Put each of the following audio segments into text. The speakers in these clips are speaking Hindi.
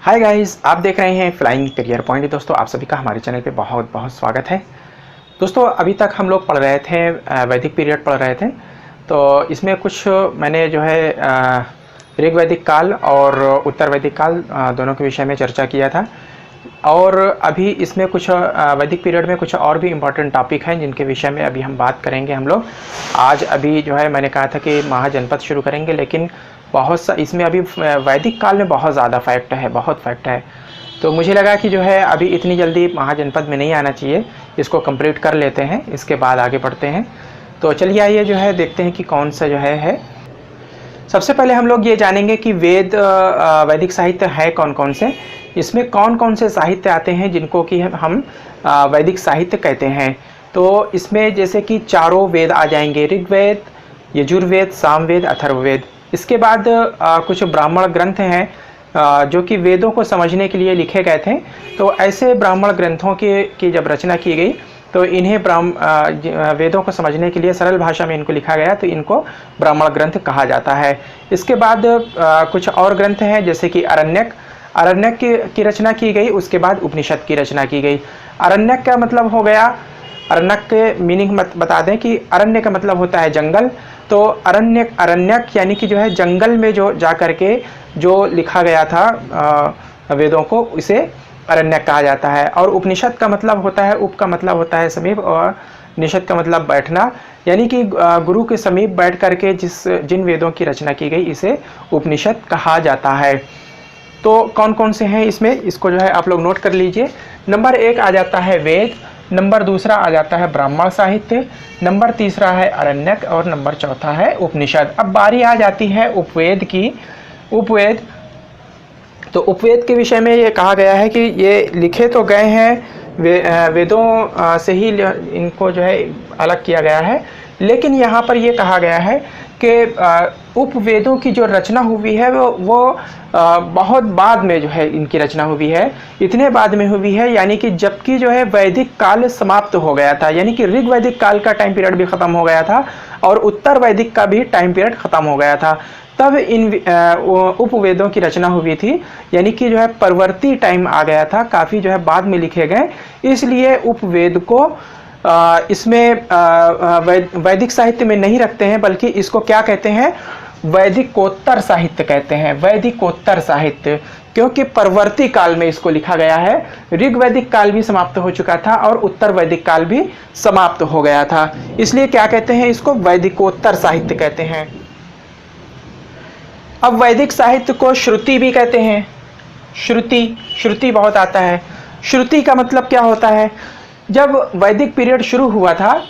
हाय गाइस, आप देख रहे हैं फ्लाइंग करियर पॉइंट। दोस्तों, आप सभी का हमारे चैनल पे बहुत बहुत स्वागत है। दोस्तों, अभी तक हम लोग पढ़ रहे थे, वैदिक पीरियड पढ़ रहे थे। तो इसमें कुछ मैंने जो है ऋग वैदिक काल और उत्तर वैदिक काल दोनों के विषय में चर्चा किया था। और अभी इसमें कुछ वैदिक पीरियड में कुछ और भी इम्पोर्टेंट टॉपिक हैं जिनके विषय में अभी हम बात करेंगे। हम लोग आज अभी जो है मैंने कहा था कि महाजनपद शुरू करेंगे, लेकिन बहुत सा इसमें अभी वैदिक काल में बहुत ज़्यादा फैक्ट है, बहुत फैक्ट है। तो मुझे लगा कि जो है अभी इतनी जल्दी महाजनपद में नहीं आना चाहिए, इसको कंप्लीट कर लेते हैं, इसके बाद आगे बढ़ते हैं। तो चलिए आइए जो है देखते हैं कि कौन सा जो है। सबसे पहले हम लोग ये जानेंगे कि वैदिक साहित्य है कौन कौन से, इसमें कौन कौन से साहित्य आते हैं जिनको कि हम वैदिक साहित्य कहते हैं। तो इसमें जैसे कि चारों वेद आ जाएंगे, ऋग्वेद, यजुर्वेद, सामवेद, अथर्ववेद। इसके बाद कुछ ब्राह्मण ग्रंथ हैं जो कि वेदों को समझने के लिए लिखे गए थे। तो ऐसे ब्राह्मण ग्रंथों की जब रचना की गई तो इन्हें वेदों को समझने के लिए सरल भाषा में इनको लिखा गया, तो इनको ब्राह्मण ग्रंथ कहा जाता है। इसके बाद कुछ और ग्रंथ हैं जैसे कि अरण्यक की रचना की गई, उसके बाद उपनिषद की रचना की गई। अरण्यक का मतलब हो गया, अरण्यक के मीनिंग बता दें कि अरण्य का मतलब होता है जंगल। तो अरण्यक यानी कि जो है जंगल में जो जा करके जो लिखा गया था वेदों को, इसे अरण्यक कहा जाता है। और उपनिषद का मतलब होता है, उप का मतलब होता है समीप, और निषद का मतलब बैठना, यानी कि गुरु के समीप बैठ करके जिन वेदों की रचना की गई इसे उपनिषद कहा जाता है। तो कौन कौन से हैं इसमें, इसको जो है आप लोग नोट कर लीजिए। नंबर 1 आ जाता है वेद, नंबर 2 आ जाता है ब्राह्मण साहित्य, नंबर 3 है अरण्यक, और नंबर 4 है उपनिषद। अब बारी आ जाती है उपवेद की। उपवेद, तो उपवेद के विषय में ये कहा गया है कि ये लिखे तो गए हैं वेदों से ही इनको जो है अलग किया गया है, लेकिन यहाँ पर ये कहा गया है कि उपवेदों की जो रचना हुई है वो बहुत बाद में जो है इनकी रचना हुई है, इतने बाद में हुई है, यानी कि जबकि जो है वैदिक काल समाप्त हो गया था, यानी कि ऋग वैदिक काल का टाइम पीरियड भी ख़त्म हो गया था और उत्तर वैदिक का भी टाइम पीरियड ख़त्म हो गया था, तब इन उपवेदों की रचना हुई थी। यानी कि जो है परवर्ती टाइम आ गया था, काफ़ी जो है बाद में लिखे गए, इसलिए उपवेद को इसमें वैदिक साहित्य में नहीं रखते हैं, बल्कि इसको क्या कहते हैं, वैदिकोत्तर साहित्य कहते हैं, वैदिकोत्तर साहित्य, क्योंकि परवर्ती काल में इसको लिखा गया है। ऋग वैदिक काल भी समाप्त हो चुका था और उत्तर वैदिक काल भी समाप्त हो गया था, इसलिए क्या कहते हैं, इसको वैदिकोत्तर साहित्य कहते हैं। अब वैदिक साहित्य को श्रुति भी कहते हैं। श्रुति बहुत आता है। श्रुति का मतलब क्या होता है, जब वैदिक पीरियड शुरू हुआ था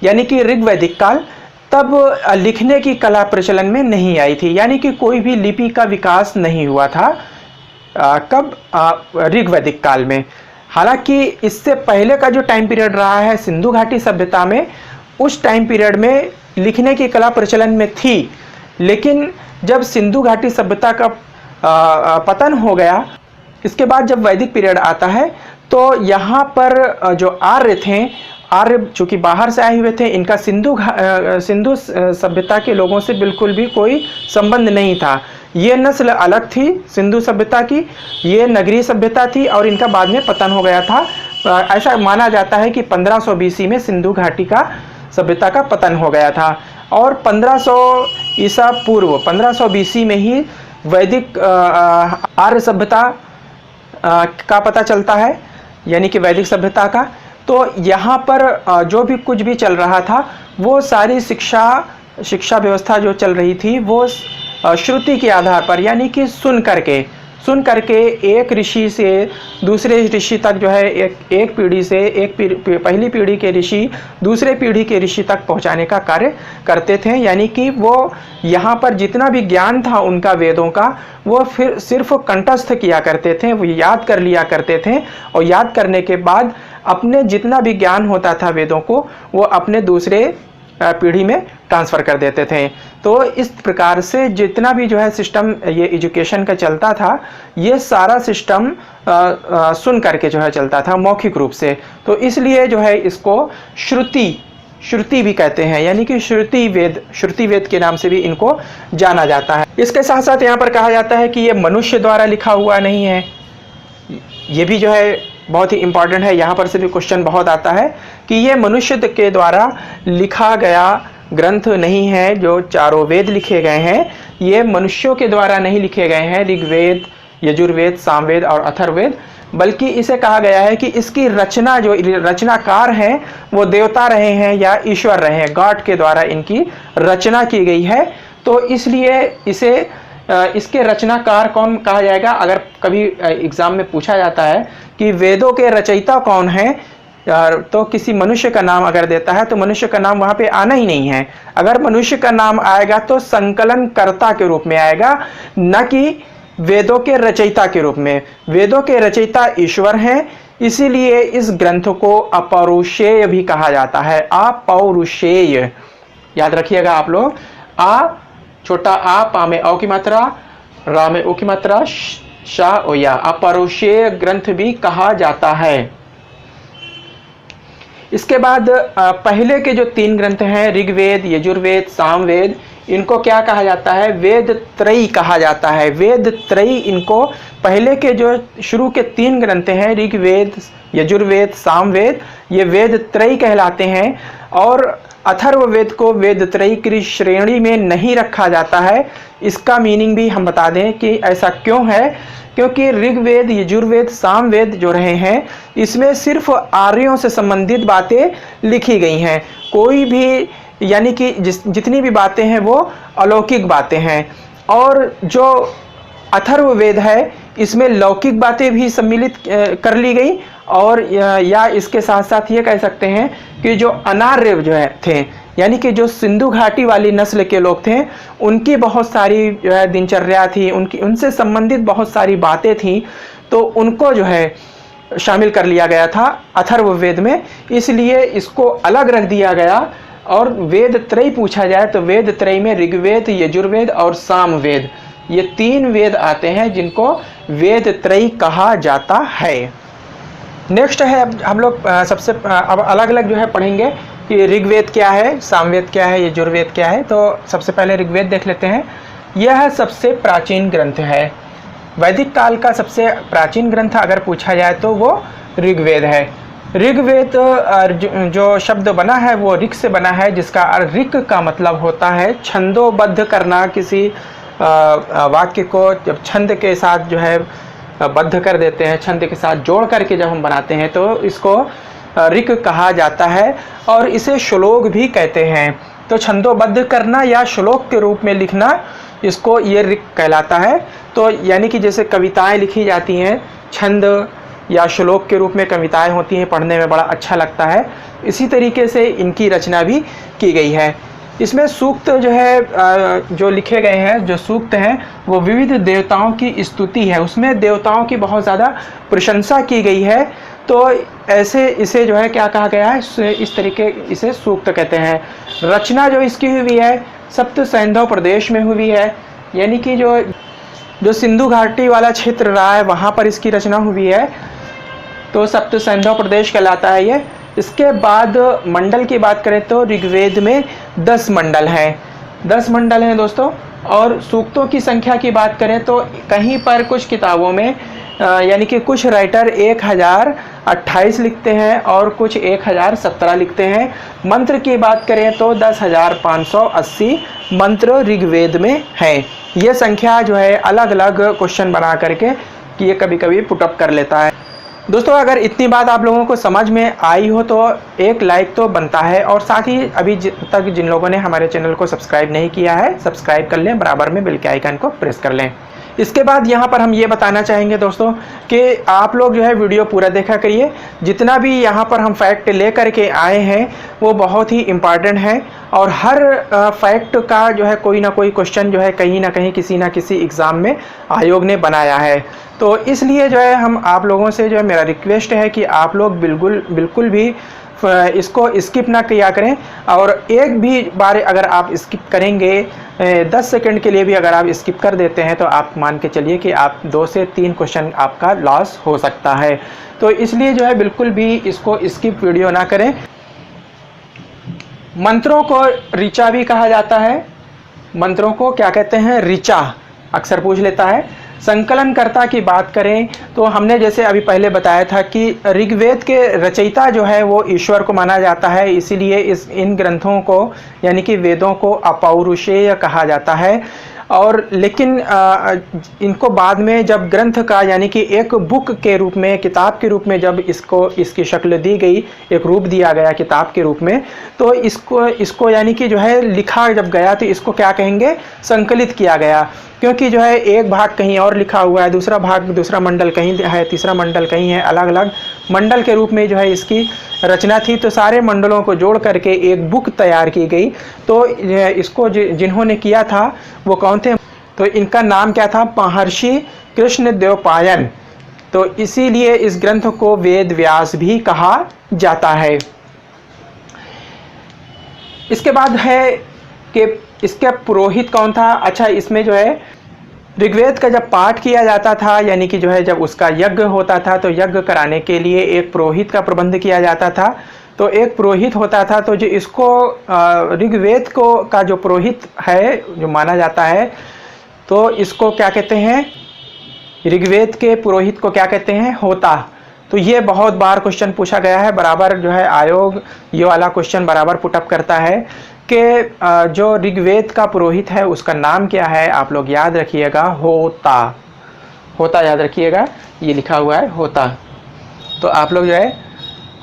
यानी कि ऋग वैदिक काल, तब लिखने की कला प्रचलन में नहीं आई थी, यानी कि कोई भी लिपि का विकास नहीं हुआ था। कब, ऋग वैदिक काल में। हालांकि इससे पहले का जो टाइम पीरियड रहा है सिंधु घाटी सभ्यता में, उस टाइम पीरियड में लिखने की कला प्रचलन में थी, लेकिन जब सिंधु घाटी सभ्यता का पतन हो गया, इसके बाद जब वैदिक पीरियड आता है तो यहाँ पर जो आर्य थे, आर्य चूँकि बाहर से आए हुए थे, इनका सिंधु सभ्यता के लोगों से बिल्कुल भी कोई संबंध नहीं था। ये नस्ल अलग थी सिंधु सभ्यता की, ये नगरीय सभ्यता थी और इनका बाद में पतन हो गया था। ऐसा माना जाता है कि 1500 BC में सिंधु घाटी का सभ्यता का पतन हो गया था, और 1500 ईसा पूर्व 1500 BC में ही वैदिक आर्य सभ्यता का पता चलता है, यानी कि वैदिक सभ्यता का। तो यहाँ पर जो भी कुछ भी चल रहा था, वो सारी शिक्षा व्यवस्था जो चल रही थी वो श्रुति के आधार पर, यानी कि सुन करके एक ऋषि से दूसरे ऋषि तक जो है एक पीढ़ी से पहली पीढ़ी के ऋषि दूसरे पीढ़ी के ऋषि तक पहुंचाने का कार्य करते थे। यानी कि वो यहाँ पर जितना भी ज्ञान था उनका वेदों का, वो फिर सिर्फ कंठस्थ किया करते थे, वो याद कर लिया करते थे, और याद करने के बाद अपने जितना भी ज्ञान होता था वेदों को, वो अपने दूसरे पीढ़ी में ट्रांसफ़र कर देते थे। तो इस प्रकार से जितना भी जो है सिस्टम ये एजुकेशन का चलता था, ये सारा सिस्टम सुन करके जो है चलता था, मौखिक रूप से। तो इसलिए जो है इसको श्रुति भी कहते हैं, यानी कि श्रुति वेद के नाम से भी इनको जाना जाता है। इसके साथ साथ यहाँ पर कहा जाता है कि ये मनुष्य द्वारा लिखा हुआ नहीं है। ये भी जो है बहुत ही इंपॉर्टेंट है, यहाँ पर से भी क्वेश्चन बहुत आता है कि ये मनुष्य के द्वारा लिखा गया ग्रंथ नहीं है। जो चारों वेद लिखे गए हैं ये मनुष्यों के द्वारा नहीं लिखे गए हैं, ऋग्वेद, यजुर्वेद, सामवेद और अथर्ववेद, बल्कि इसे कहा गया है कि इसकी रचना, जो रचनाकार हैं वो देवता रहे हैं या ईश्वर रहे हैं, गॉड के द्वारा इनकी रचना की गई है। तो इसलिए इसे इसके रचनाकार कौन कहा जाएगा? अगर कभी एग्जाम में पूछा जाता है कि वेदों के रचयिता कौन है, तो किसी मनुष्य का नाम अगर देता है तो मनुष्य का नाम वहाँ पे आना ही नहीं है। अगर मनुष्य का नाम आएगा तो संकलनकर्ता के रूप में आएगा, न कि वेदों के रचयिता के रूप में। वेदों के रचयिता ईश्वर हैं, इसीलिए इस ग्रंथ को अपौरुषेय भी कहा जाता है। अपौरुषेय याद रखिएगा आप लोग। आ, छोटा आ, पा में औ की मात्रा, रा में उ की मात्रा, शा ओ या, अपौरुषेय ग्रंथ भी कहा जाता है। इसके बाद पहले के जो 3 ग्रंथ हैं, ऋग्वेद, यजुर्वेद, सामवेद, इनको क्या कहा जाता है? वेद त्रयी कहा जाता है। वेद त्रयी इनको, पहले के जो शुरू के 3 ग्रंथ हैं, ऋग्वेद, यजुर्वेद, सामवेद, ये वेद त्रयी कहलाते हैं। और अथर्ववेद को वेद त्रयी की श्रेणी में नहीं रखा जाता है। इसका मीनिंग भी हम बता दें कि ऐसा क्यों है, क्योंकि ऋग्वेद, यजुर्वेद, सामवेद जो रहे हैं इसमें सिर्फ आर्यों से संबंधित बातें लिखी गई हैं। कोई भी, यानी कि जितनी भी बातें हैं वो अलौकिक बातें हैं। और जो अथर्ववेद है इसमें लौकिक बातें भी सम्मिलित कर ली गई। और या इसके साथ साथ ये कह सकते हैं कि जो अनार्य जो है थे, यानी कि जो सिंधु घाटी वाली नस्ल के लोग थे, उनकी बहुत सारी जो है दिनचर्या थी, उनसे संबंधित बहुत सारी बातें थी, तो उनको जो है शामिल कर लिया गया था अथर्ववेद में, इसलिए इसको अलग रख दिया गया। और वेद त्रयी पूछा जाए तो वेद त्रयी में ऋग्वेद, यजुर्वेद और सामवेद, ये 3 वेद आते हैं जिनको वेद त्रयी कहा जाता है। नेक्स्ट है, अब हम लोग सबसे अब अलग अलग जो है पढ़ेंगे कि ऋग्वेद क्या है, सामवेद क्या है, यजुर्वेद क्या है। तो सबसे पहले ऋग्वेद देख लेते हैं। यह सबसे प्राचीन ग्रंथ है। वैदिक काल का सबसे प्राचीन ग्रंथ अगर पूछा जाए तो वो ऋग्वेद है। ऋग्वेद जो शब्द बना है वो ऋक से बना है, जिसका ऋक का मतलब होता है छंदोबद्ध करना। किसी वाक्य को जब छंद के साथ जो है बद्ध कर देते हैं, छंद के साथ जोड़ करके जब हम बनाते हैं तो इसको ऋक कहा जाता है। और इसे श्लोक भी कहते हैं। तो छंदोबद्ध करना या श्लोक के रूप में लिखना, इसको ये ऋक कहलाता है। तो यानी कि जैसे कविताएं लिखी जाती हैं, छंद या श्लोक के रूप में कविताएं होती हैं, पढ़ने में बड़ा अच्छा लगता है, इसी तरीके से इनकी रचना भी की गई है। इसमें सूक्त जो है जो लिखे गए हैं, जो सूक्त हैं वो विविध देवताओं की स्तुति है, उसमें देवताओं की बहुत ज़्यादा प्रशंसा की गई है। तो ऐसे इसे जो है क्या कहा गया है, इस तरीके इसे सूक्त कहते हैं। रचना जो इसकी हुई है सप्त सैंधव प्रदेश में हुई है, यानी कि जो सिंधु घाटी वाला क्षेत्र रहा है वहाँ पर इसकी रचना हुई है, तो सप्त सैंधव प्रदेश कहलाता है ये। इसके बाद मंडल की बात करें तो ऋग्वेद में 10 मंडल हैं, 10 मंडल हैं दोस्तों। और सूक्तों की संख्या की बात करें तो कहीं पर कुछ किताबों में यानी कि कुछ राइटर 1028 लिखते हैं और कुछ 1017 लिखते हैं। मंत्र की बात करें तो 10,580 मंत्र ऋग्वेद में हैं। ये संख्या जो है अलग अलग क्वेश्चन बना करके कि ये कभी कभी पुटअप कर लेता है। दोस्तों अगर इतनी बात आप लोगों को समझ में आई हो तो एक लाइक तो बनता है, और साथ ही अभी तक जिन लोगों ने हमारे चैनल को सब्सक्राइब नहीं किया है सब्सक्राइब कर लें, बराबर में बेल के आइकन को प्रेस कर लें। इसके बाद यहाँ पर हम ये बताना चाहेंगे दोस्तों कि आप लोग जो है वीडियो पूरा देखा करिए। जितना भी यहाँ पर हम फैक्ट ले करके आए हैं वो बहुत ही इम्पॉर्टेंट है, और हर फैक्ट का जो है कोई ना कोई क्वेश्चन जो है कहीं ना कहीं किसी ना किसी एग्ज़ाम में आयोग ने बनाया है। तो इसलिए जो है हम आप लोगों से जो है मेरा रिक्वेस्ट है कि आप लोग बिल्कुल भी इसको स्किप ना किया करें। और एक भी बार अगर आप स्किप करेंगे 10 सेकंड के लिए भी अगर आप स्किप कर देते हैं तो आप मान के चलिए कि आप 2 से 3 क्वेश्चन आपका लॉस हो सकता है। तो इसलिए जो है बिल्कुल भी इसको स्किप वीडियो ना करें। मंत्रों को ऋचा भी कहा जाता है। मंत्रों को क्या कहते हैं? ऋचा, अक्सर पूछ लेता है। संकलनकर्ता की बात करें तो हमने जैसे अभी पहले बताया था कि ऋग्वेद के रचयिता जो है वो ईश्वर को माना जाता है, इसीलिए इन ग्रंथों को यानी कि वेदों को अपौरुषेय कहा जाता है। और लेकिन इनको बाद में जब ग्रंथ का यानी कि एक बुक के रूप में, किताब के रूप में जब इसकी शक्ल दी गई, एक रूप दिया गया किताब के रूप में, तो इसको यानी कि जो है लिखा जब गया तो इसको क्या कहेंगे? संकलित किया गया। क्योंकि जो है एक भाग कहीं और लिखा हुआ है, दूसरा भाग, दूसरा मंडल कहीं है, तीसरा मंडल कहीं है, अलग अलग मंडल के रूप में जो है इसकी रचना थी। तो सारे मंडलों को जोड़ करके एक बुक तैयार की गई। तो इसको जिन्होंने किया था वो कौन थे? तो इनका नाम क्या था? महर्षि कृष्णद्वैपायन। तो इसीलिए इस ग्रंथ को वेद व्यास भी कहा जाता है। इसके बाद है कि इसका पुरोहित कौन था? अच्छा, इसमें जो है ऋग्वेद का जब पाठ किया जाता था, यानी कि जो है जब उसका यज्ञ होता था, तो यज्ञ कराने के लिए एक पुरोहित का प्रबंध किया जाता था। तो एक पुरोहित होता था, तो जो इसको ऋग्वेद को का जो पुरोहित है, जो माना जाता है, तो इसको क्या कहते हैं? ऋग्वेद के पुरोहित को क्या कहते हैं? होता। तो ये बहुत बार क्वेश्चन पूछा गया है, बराबर जो है आयोग ये वाला क्वेश्चन बराबर पुटअप करता है कि जो ऋग्वेद का पुरोहित है उसका नाम क्या है? आप लोग याद रखिएगा, होता। होता याद रखिएगा, ये लिखा हुआ है होता। तो आप लोग जो है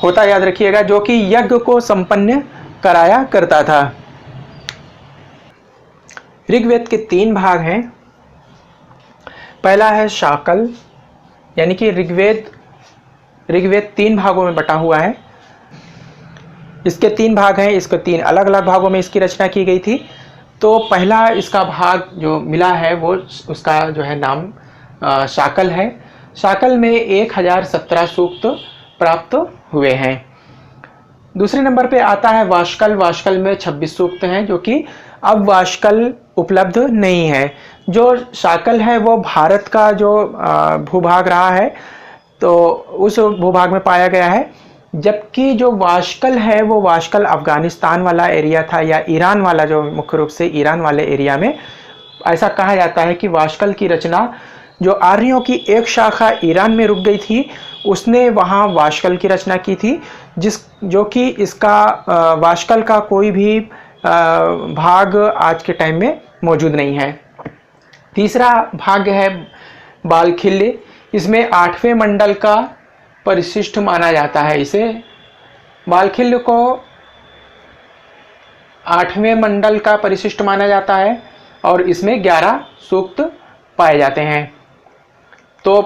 होता याद रखिएगा, जो कि यज्ञ को संपन्न कराया करता था। ऋग्वेद के 3 भाग हैं। पहला है शाकल, यानी कि ऋग्वेद 3 भागों में बटा हुआ है। इसके 3 भाग हैं, इसको 3 अलग अलग भागों में इसकी रचना की गई थी। तो पहला इसका भाग जो मिला है वो उसका जो है नाम शाकल है। शाकल में 1017 सूक्त प्राप्त हुए हैं। दूसरे नंबर पे आता है वाष्कल। वाष्कल में 26 सूक्त हैं, जो कि अब वाष्कल उपलब्ध नहीं है। जो शाकल है वो भारत का जो भूभाग रहा है, तो उस भूभाग में पाया गया है। जबकि जो वाष्कल है वो वाष्कल अफगानिस्तान वाला एरिया था, या ईरान वाला, जो मुख्य रूप से ईरान वाले एरिया में ऐसा कहा जाता है कि वाष्कल की रचना, जो आर्यों की एक शाखा ईरान में रुक गई थी, उसने वहाँ वाष्कल की रचना की थी, जो कि इसका वाष्कल का कोई भी भाग आज के टाइम में मौजूद नहीं है। तीसरा भाग है बालखिल्य। इसमें 8वें मंडल का परिशिष्ट माना जाता है। इसे बालखिल्य को 8वें मंडल का परिशिष्ट माना जाता है और इसमें 11 सूक्त पाए जाते हैं। तो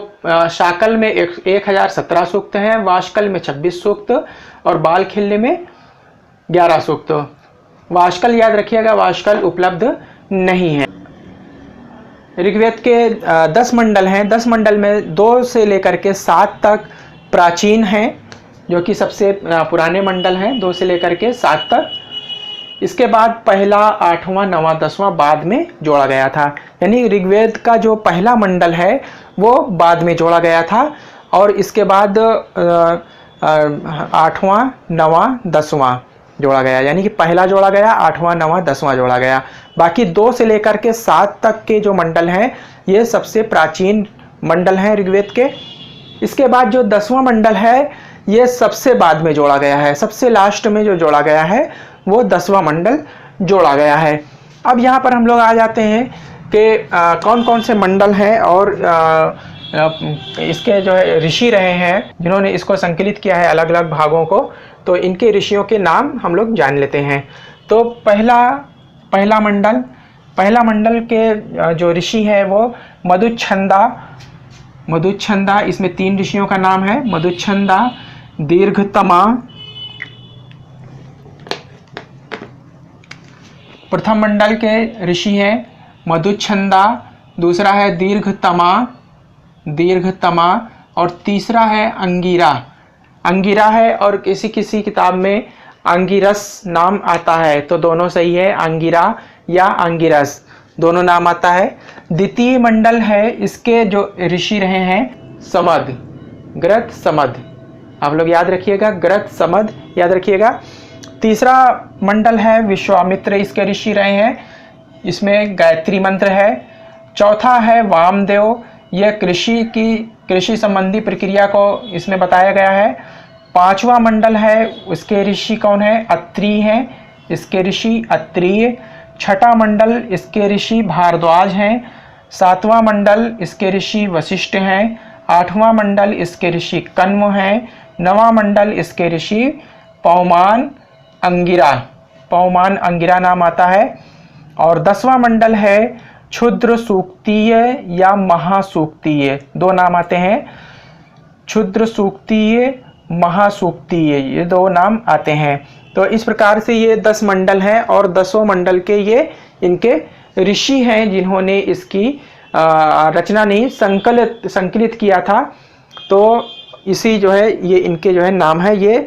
शाकल में 1017 सूक्त हैं, वाष्कल में 26 सूक्त और बालखिल्य में 11 सूक्त। वाष्कल याद रखिएगा, वाष्कल उपलब्ध नहीं है। ऋग्वेद के 10 मंडल हैं। 10 मंडल में 2 से लेकर के 7 तक प्राचीन हैं, जो कि सबसे पुराने मंडल हैं, 2 से लेकर के 7 तक। इसके बाद पहला, 8वां, 9वां, 10वां बाद में जोड़ा गया था। यानी ऋग्वेद का जो पहला मंडल है वो बाद में जोड़ा गया था, और इसके बाद 8वां, 9वां, 10वां जोड़ा गया। यानी कि पहला जोड़ा गया, 8वां, 9वां, 10वां जोड़ा गया। बाकी 2 से लेकर के 7 तक के जो मंडल हैं ये सबसे प्राचीन मंडल हैं ऋग्वेद के। इसके बाद जो 10वां मंडल है ये सबसे बाद में जोड़ा गया है। सबसे लास्ट में जो जोड़ा गया है वो 10वां मंडल जोड़ा गया है। अब यहाँ पर हम लोग आ जाते हैं कि कौन कौन से मंडल हैं और इसके जो है ऋषि रहे हैं जिन्होंने इसको संकलित किया है अलग अलग भागों को। तो इनके ऋषियों के नाम हम लोग जान लेते हैं। तो पहला मंडल के जो ऋषि है वो मधुच्छंदा। इसमें 3 ऋषियों का नाम है, मधुच्छंदा, दीर्घतमा। प्रथम मंडल के ऋषि हैं मधुच्छंदा, दूसरा है दीर्घतमा और तीसरा है अंगिरा है, और किसी किसी किताब में अंगिरस नाम आता है, तो दोनों सही है, अंगिरा या अंगिरस दोनों नाम आता है। द्वितीय मंडल है, इसके जो ऋषि रहे हैं ग्रथ समद। आप लोग याद रखिएगा, ग्रथ समद याद रखिएगा। तीसरा मंडल है विश्वामित्र, इसके ऋषि रहे हैं, इसमें गायत्री मंत्र है। चौथा है वामदेव, यह कृषि संबंधी प्रक्रिया को इसमें बताया गया है। पांचवा मंडल है, उसके ऋषि कौन है? अत्रि हैं, इसके ऋषि अत्रिय। छठा मंडल, इसके ऋषि भारद्वाज हैं। सातवां मंडल, इसके ऋषि वशिष्ठ हैं। आठवां मंडल, इसके ऋषि कण्व हैं। नवां मंडल, इसके ऋषि पौमान अंगिरा नाम आता है। और 10वां मंडल है क्षुद्र सूक्तीय या महासूक्तीय, दो नाम आते हैं, क्षुद्र सूक्तीय, महासूक्तीय, ये दो नाम आते हैं। तो इस प्रकार से ये 10 मंडल हैं और 10 मंडल के ये इनके ऋषि हैं जिन्होंने इसकी रचना नहीं संकलित किया था। तो इसी जो है ये इनके जो है नाम है। ये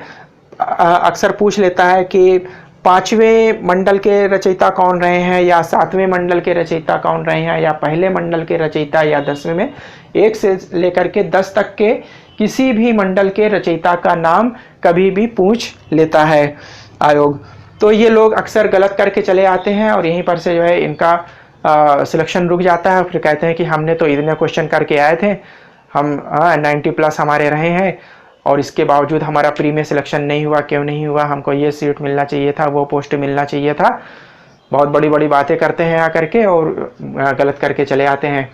अक्सर पूछ लेता है कि 5वें मंडल के रचयिता कौन रहे हैं, या 7वें मंडल के रचयिता कौन रहे हैं, या पहले मंडल के रचयिता, या 10वें में। 1 से लेकर के 10 तक के किसी भी मंडल के रचयिता का नाम कभी भी पूछ लेता है आयोग। तो ये लोग अक्सर गलत करके चले आते हैं और यहीं पर से जो है इनका सिलेक्शन रुक जाता है। फिर कहते हैं कि हमने तो इतने क्वेश्चन करके आए थे, हम 90+ हमारे रहे हैं और इसके बावजूद हमारा प्री में सिलेक्शन नहीं हुआ। क्यों नहीं हुआ? हमको ये सीट मिलना चाहिए था, वो पोस्ट मिलना चाहिए था। बहुत बड़ी बड़ी बातें करते हैं आकर के और गलत करके चले आते हैं।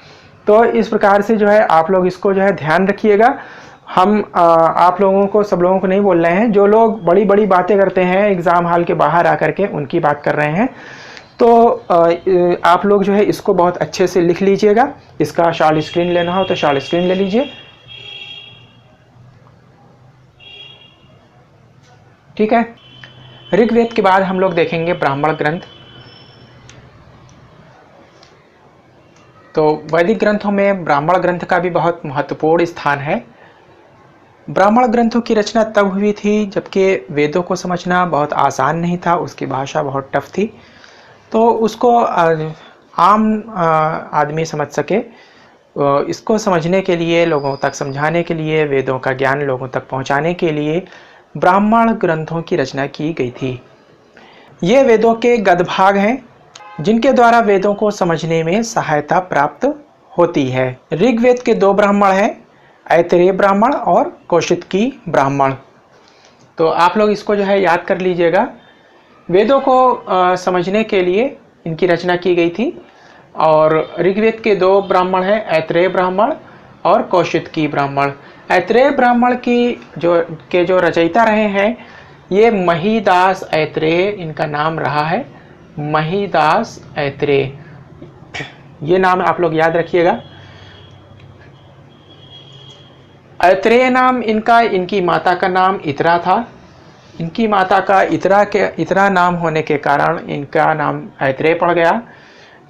तो इस प्रकार से जो है आप लोग इसको जो है ध्यान रखिएगा। हम आप लोगों को, सब लोगों को नहीं बोल रहे हैं, जो लोग बड़ी बड़ी बातें करते हैं एग्ज़ाम हॉल के बाहर आकर के, उनकी बात कर रहे हैं। तो आप लोग जो है इसको बहुत अच्छे से लिख लीजिएगा। इसका शॉर्ट स्क्रीन लेना हो तो शॉर्ट स्क्रीन ले लीजिए, ठीक है। ऋग्वेद के बाद हम लोग देखेंगे ब्राह्मण ग्रंथ। तो वैदिक ग्रंथों में ब्राह्मण ग्रंथ का भी बहुत महत्वपूर्ण स्थान है। ब्राह्मण ग्रंथों की रचना तब हुई थी जबकि वेदों को समझना बहुत आसान नहीं था, उसकी भाषा बहुत टफ थी। तो उसको आम आदमी समझ सके, इसको समझने के लिए, लोगों तक समझाने के लिए, वेदों का ज्ञान लोगों तक पहुंचाने के लिए ब्राह्मण ग्रंथों की रचना की गई थी। ये वेदों के गद्यभाग हैं जिनके द्वारा वेदों को समझने में सहायता प्राप्त होती है। ऋग्वेद के 2 ब्राह्मण हैं, ऐतरेय ब्राह्मण और कौशितकी ब्राह्मण। तो आप लोग इसको जो है याद कर लीजिएगा। वेदों को समझने के लिए इनकी रचना की गई थी। और ऋग्वेद के 2 ब्राह्मण हैं, ऐतरेय ब्राह्मण और कौशितकी ब्राह्मण। ऐतरेय ब्राह्मण की जो रचयिता रहे हैं, ये महीदास ऐतरेय इनका नाम रहा है। महीदास ऐतरेय, ये नाम आप लोग याद रखिएगा। ऐतरेय नाम इनका, इनकी माता का नाम इतरा था। इनकी माता का इतरा नाम होने के कारण इनका नाम ऐतरेय पड़ गया।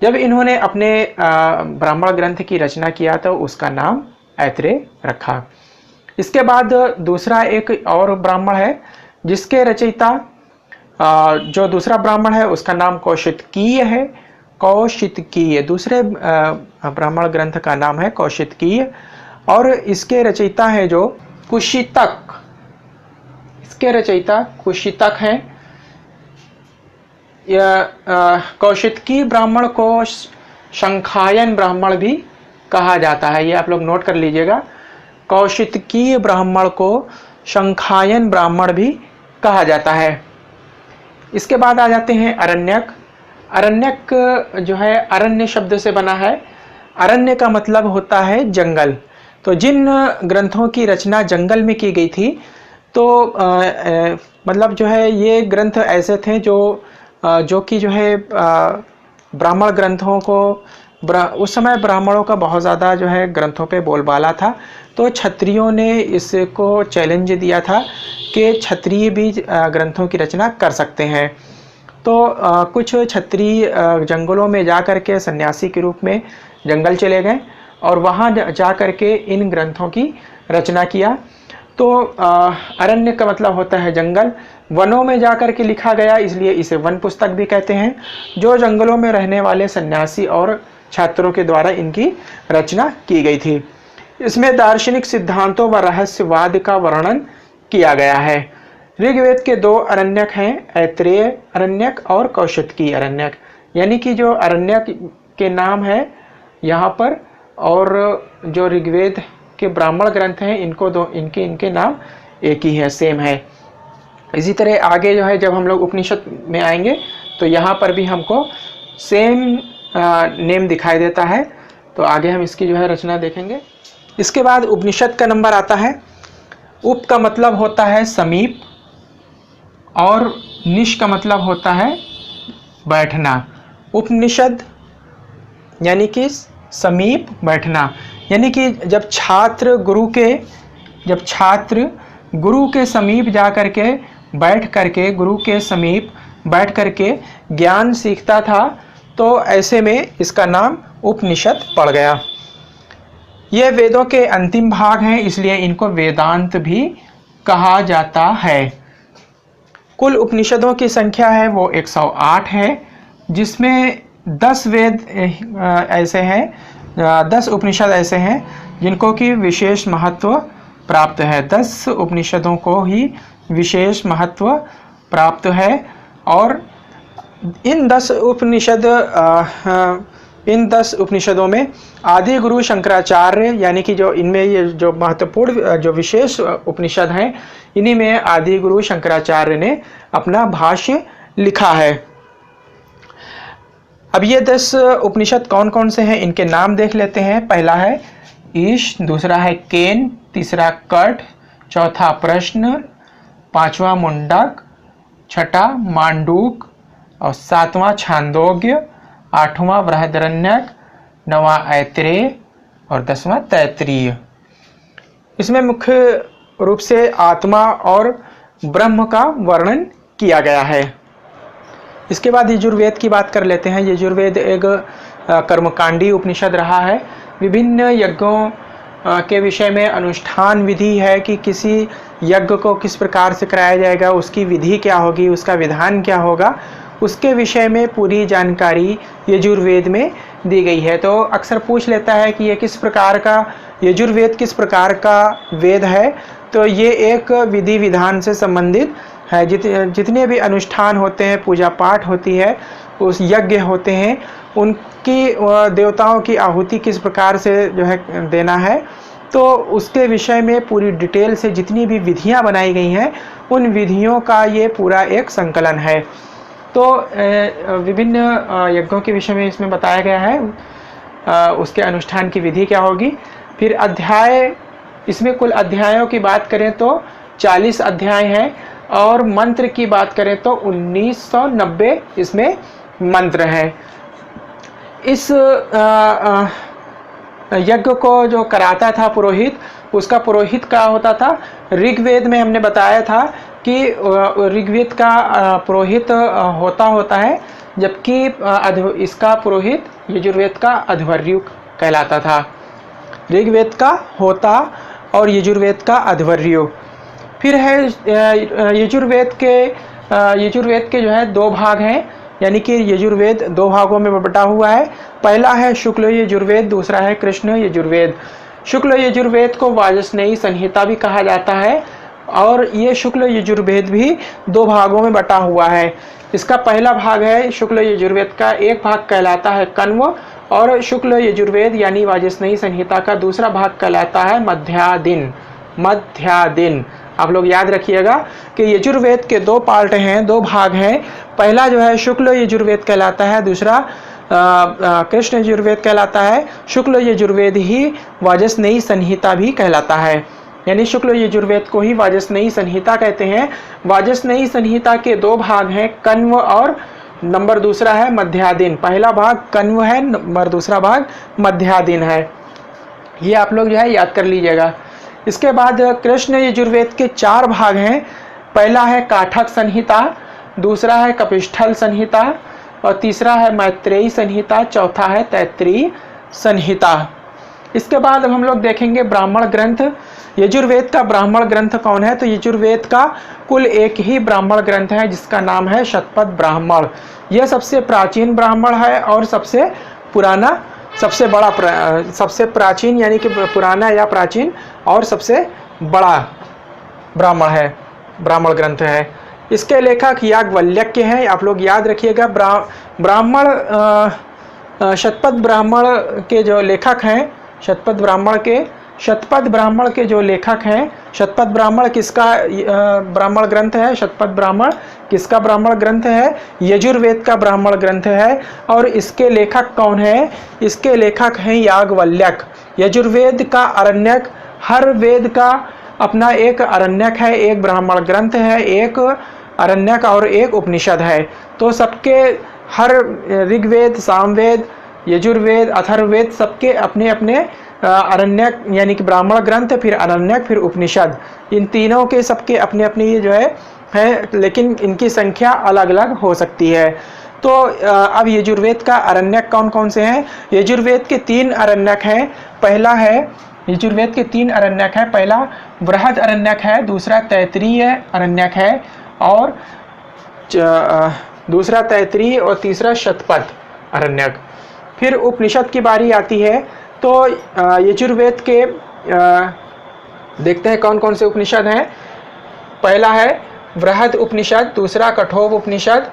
जब इन्होंने अपने ब्राह्मण ग्रंथ की रचना किया तो उसका नाम ऐतरेय रखा। इसके बाद दूसरा एक और ब्राह्मण है जिसके रचयिता, जो दूसरा ब्राह्मण है उसका नाम कौशितकीय है। कौशितकीय, दूसरे ब्राह्मण ग्रंथ का नाम है कौशितकीय। और इसके रचयिता है जो कुशितक, इसके रचयिता कुशितक हैं। कौशितकी ब्राह्मण को शंखायन ब्राह्मण भी कहा जाता है, ये आप लोग नोट कर लीजिएगा। कौशितकी ब्राह्मण को शंखायन ब्राह्मण भी कहा जाता है। इसके बाद आ जाते हैं अरण्यक। अरण्यक जो है अरण्य शब्द से बना है। अरण्य का मतलब होता है जंगल। तो जिन ग्रंथों की रचना जंगल में की गई थी, तो मतलब जो है ये ग्रंथ ऐसे थे जो कि जो है ब्राह्मण ग्रंथों को, उस समय ब्राह्मणों का बहुत ज़्यादा जो है ग्रंथों पे बोलबाला था। तो क्षत्रियों ने इसको चैलेंज दिया था कि क्षत्रिय भी ग्रंथों की रचना कर सकते हैं। तो कुछ क्षत्रिय जंगलों में जा कर के सन्यासी के रूप में जंगल चले गए और वहाँ जा कर के इन ग्रंथों की रचना किया। तो अरण्य का मतलब होता है जंगल। वनों में जा कर के लिखा गया, इसलिए इसे वन पुस्तक भी कहते हैं। जो जंगलों में रहने वाले सन्यासी और छात्रों के द्वारा इनकी रचना की गई थी। इसमें दार्शनिक सिद्धांतों व रहस्यवाद का वर्णन किया गया है। ऋग्वेद के दो अरण्यक हैं, ऐत्रेय अरण्यक और कौशिकी अरण्यक। यानी कि जो अरण्यक के नाम है यहाँ पर और जो ऋग्वेद के ब्राह्मण ग्रंथ हैं इनके नाम एक ही है, सेम है। इसी तरह आगे जो है जब हम लोग उपनिषद में आएंगे तो यहाँ पर भी हमको सेम नेम दिखाई देता है। तो आगे हम इसकी जो है रचना देखेंगे। इसके बाद उपनिषद का नंबर आता है। उप का मतलब होता है समीप और निश का मतलब होता है बैठना। उपनिषद यानी कि समीप बैठना, यानी कि जब छात्र गुरु के समीप जा करके बैठ करके गुरु के समीप बैठ करके ज्ञान सीखता था, तो ऐसे में इसका नाम उपनिषद पड़ गया। ये वेदों के अंतिम भाग हैं, इसलिए इनको वेदांत भी कहा जाता है। कुल उपनिषदों की संख्या है वो 108 है, जिसमें 10 वेद ऐसे हैं, 10 उपनिषद ऐसे हैं जिनको कि विशेष महत्व प्राप्त है। 10 उपनिषदों को ही विशेष महत्व प्राप्त है और इन 10 उपनिषदों में आदि गुरु शंकराचार्य, यानी कि जो इनमें ये जो महत्वपूर्ण जो विशेष उपनिषद हैं, इन्हीं में आदि गुरु शंकराचार्य ने अपना भाष्य लिखा है। अब ये 10 उपनिषद कौन कौन से हैं इनके नाम देख लेते हैं। पहला है ईश, दूसरा है केन, तीसरा कट, चौथा प्रश्न, पांचवा मुंडक, छठा मांडूक और सातवां छांदोग्य, आठवां बृहदारण्यक, नवां ऐत्रेय और 10वां तैत्तिरीय। इसमें मुख्य रूप से आत्मा और ब्रह्म का वर्णन किया गया है। इसके बाद यजुर्वेद की बात कर लेते हैं। यजुर्वेद एक कर्मकांडी उपनिषद रहा है। विभिन्न यज्ञों के विषय में अनुष्ठान विधि है कि किसी यज्ञ को किस प्रकार से कराया जाएगा, उसकी विधि क्या होगी, उसका विधान क्या होगा, उसके विषय में पूरी जानकारी यजुर्वेद में दी गई है। तो अक्सर पूछ लेता है कि ये किस प्रकार का यजुर्वेद किस प्रकार का वेद है। तो ये एक विधि विधान से संबंधित है। जितने भी अनुष्ठान होते हैं, पूजा पाठ होती है, उस यज्ञ होते हैं, उनकी देवताओं की आहुति किस प्रकार से जो है देना है, तो उसके विषय में पूरी डिटेल से जितनी भी विधियां बनाई गई हैं, उन विधियों का ये पूरा एक संकलन है। तो विभिन्न यज्ञों के विषय में इसमें बताया गया है, उसके अनुष्ठान की विधि क्या होगी। फिर अध्याय, इसमें कुल अध्यायों की बात करें तो 40 अध्याय हैं और मंत्र की बात करें तो 1990 इसमें मंत्र हैं। इस यज्ञ को जो कराता था पुरोहित, उसका पुरोहित क्या होता था। ऋग्वेद में हमने बताया था कि ऋग्वेद का पुरोहित होता है, जबकि इसका पुरोहित यजुर्वेद का अध्वर्यु कहलाता था। ऋग्वेद का होता और यजुर्वेद का अध्वर्यु। फिर है यजुर्वेद के जो है 2 भाग हैं, यानी कि यजुर्वेद 2 भागों में बटा हुआ है। पहला है शुक्ल यजुर्वेद, दूसरा है कृष्ण यजुर्वेद। शुक्ल यजुर्वेद को वाजस्नेयी संहिता भी कहा जाता है और ये शुक्ल यजुर्वेद भी 2 भागों में बटा हुआ है। इसका पहला भाग है शुक्ल यजुर्वेद का एक भाग कहलाता है कण्व और शुक्ल यजुर्वेद यानी वाजस्नेयी संहिता का दूसरा भाग कहलाता है मध्यादिन। आप लोग याद रखिएगा कि यजुर्वेद के 2 पार्ट हैं, 2 भाग हैं। पहला जो है शुक्ल यजुर्वेद कहलाता है, दूसरा कृष्ण यजुर्वेद कहलाता है। शुक्ल यजुर्वेद ही वाजस्नेयी संहिता भी कहलाता है, यानी शुक्ल यजुर्वेद को ही वाजस्नेयी संहिता कहते हैं। वाजस्नेयी संहिता के 2 भाग हैं, कण्व और नंबर दूसरा है मध्यादिन। पहला भाग कण्व है, नंबर दूसरा भाग मध्यादिन है। ये आप लोग जो है याद कर लीजिएगा। इसके बाद कृष्ण यजुर्वेद के 4 भाग हैं। पहला है काठक संहिता, दूसरा है कपिष्ठल संहिता और तीसरा है मैत्रेयी संहिता, चौथा है तैत्तिरीय संहिता। इसके बाद अब हम लोग देखेंगे ब्राह्मण ग्रंथ। यजुर्वेद का ब्राह्मण ग्रंथ कौन है, तो यजुर्वेद का कुल एक ही ब्राह्मण ग्रंथ है जिसका नाम है शतपथ ब्राह्मण। यह सबसे प्राचीन ब्राह्मण है और सबसे पुराना, सबसे बड़ा, सबसे प्राचीन यानी कि पुराना या प्राचीन और सबसे बड़ा ब्राह्मण है। ब्राह्मण ग्रंथ है। इसके लेखक याज्ञवल्क्य हैं, आप लोग याद रखिएगा। ब्राह्मण शतपथ ब्राह्मण के जो लेखक हैं, शतपथ ब्राह्मण के जो लेखक हैं, शतपथ ब्राह्मण किसका ब्राह्मण ग्रंथ है? शतपथ ब्राह्मण किसका ब्राह्मण ग्रंथ है? यजुर्वेद का ब्राह्मण ग्रंथ है। और इसके लेखक कौन है? इसके लेखक हैं याज्ञवल्क्य। यजुर्वेद का अरण्यक, हर वेद का अपना एक अरण्यक है, एक ब्राह्मण ग्रंथ है, एक अरण्यक और एक उपनिषद है। तो सबके हर ऋग्वेद, सामवेद, यजुर्वेद, अथर्ववेद सबके अपने अपने अरण्यक यानी कि ब्राह्मण ग्रंथ, फिर अरण्यक, फिर उपनिषद, इन तीनों के सबके अपने अपने ये जो है, लेकिन इनकी संख्या अलग अलग हो सकती है। तो अब यजुर्वेद का अरण्यक कौन कौन से हैं? यजुर्वेद के 3 अरण्यक हैं। पहला है, यजुर्वेद के 3 अरण्यक है। पहला बृहद अरण्यक है, दूसरा तैत्तिरीय अरण्यक है, और दूसरा तैत्तिरीय और तीसरा शतपथ अरण्यक। फिर उपनिषद की बारी आती है। तो यजुर्वेद के देखते हैं कौन कौन से उपनिषद हैं। पहला है बृहद उपनिषद, दूसरा कठोप उपनिषद,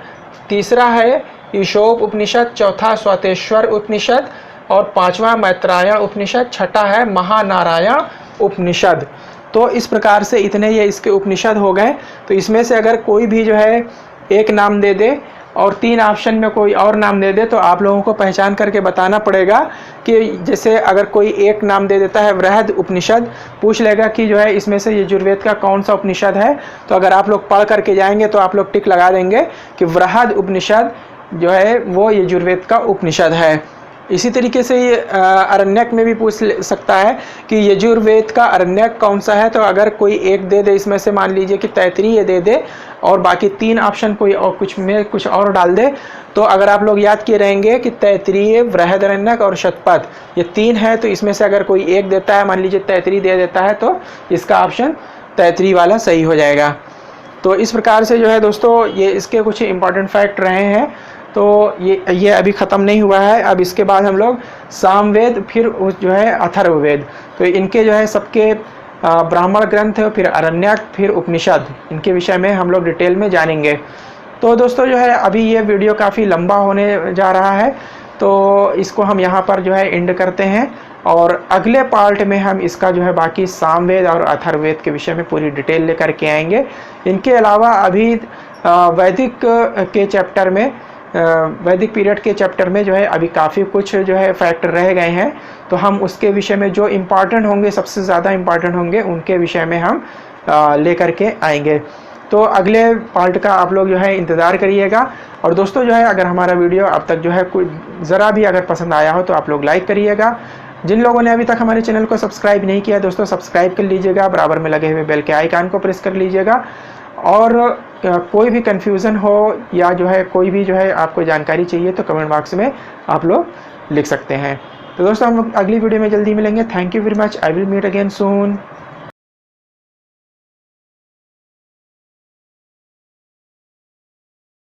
तीसरा है ईशोप उपनिषद, चौथा स्वतेश्वर उपनिषद और पांचवा मैत्रायण उपनिषद, छठा है महानारायण उपनिषद। तो इस प्रकार से इतने ये इसके उपनिषद हो गए। तो इसमें से अगर कोई भी जो है एक नाम दे दे और 3 ऑप्शन में कोई और नाम दे दे, तो आप लोगों को पहचान करके बताना पड़ेगा कि जैसे अगर कोई एक नाम दे देता है बृहद उपनिषद, पूछ लेगा कि जो है इसमें से यजुर्वेद का कौन सा उपनिषद है। तो अगर आप लोग पढ़ करके जाएंगे तो आप लोग टिक लगा देंगे कि बृहद उपनिषद जो है वो यजुर्वेद का उपनिषद है। इसी तरीके से ये अरण्यक में भी पूछ सकता है कि यजुर्वेद का अरण्यक कौन सा है। तो अगर कोई एक दे दे इसमें से, मान लीजिए कि तैत्तिरीय दे दे और बाकी 3 ऑप्शन कोई और कुछ में कुछ और डाल दे, तो अगर आप लोग याद किए रहेंगे कि तैत्तिरीय, बृहद अरण्यक और शतपथ ये 3 है, तो इसमें से अगर कोई एक देता है, मान लीजिए तैत्तिरीय दे देता है, तो इसका ऑप्शन तैत्तिरीय वाला सही हो जाएगा। तो इस प्रकार से जो है दोस्तों ये इसके कुछ इंपॉर्टेंट फैक्ट रहे हैं। तो ये अभी ख़त्म नहीं हुआ है। अब इसके बाद हम लोग सामवेद, फिर जो है अथर्ववेद, तो इनके जो है सबके ब्राह्मण ग्रंथ, फिर अरण्यक, फिर उपनिषद, इनके विषय में हम लोग डिटेल में जानेंगे। तो दोस्तों जो है अभी ये वीडियो काफ़ी लंबा होने जा रहा है, तो इसको हम यहाँ पर जो है एंड करते हैं और अगले पार्ट में हम इसका जो है बाकी सामवेद और अथर्ववेद के विषय में पूरी डिटेल लेकर के आएंगे। इनके अलावा अभी वैदिक के चैप्टर में, वैदिक पीरियड के चैप्टर में जो है अभी काफ़ी कुछ जो है फैक्ट रह गए हैं। तो हम उसके विषय में जो इम्पॉर्टेंट होंगे, सबसे ज़्यादा इम्पॉर्टेंट होंगे, उनके विषय में हम लेकर के आएंगे। तो अगले पार्ट का आप लोग जो है इंतज़ार करिएगा। और दोस्तों जो है अगर हमारा वीडियो अब तक जो है कोई ज़रा भी अगर पसंद आया हो तो आप लोग लाइक करिएगा। जिन लोगों ने अभी तक हमारे चैनल को सब्सक्राइब नहीं किया दोस्तों, सब्सक्राइब कर लीजिएगा, बराबर में लगे हुए बेल के आइकन को प्रेस कर लीजिएगा। और कोई भी कन्फ्यूज़न हो या जो है कोई भी जो है आपको जानकारी चाहिए तो कमेंट बॉक्स में आप लोग लिख सकते हैं। तो दोस्तों हम अगली वीडियो में जल्दी मिलेंगे। Thank you very much. I will meet again soon.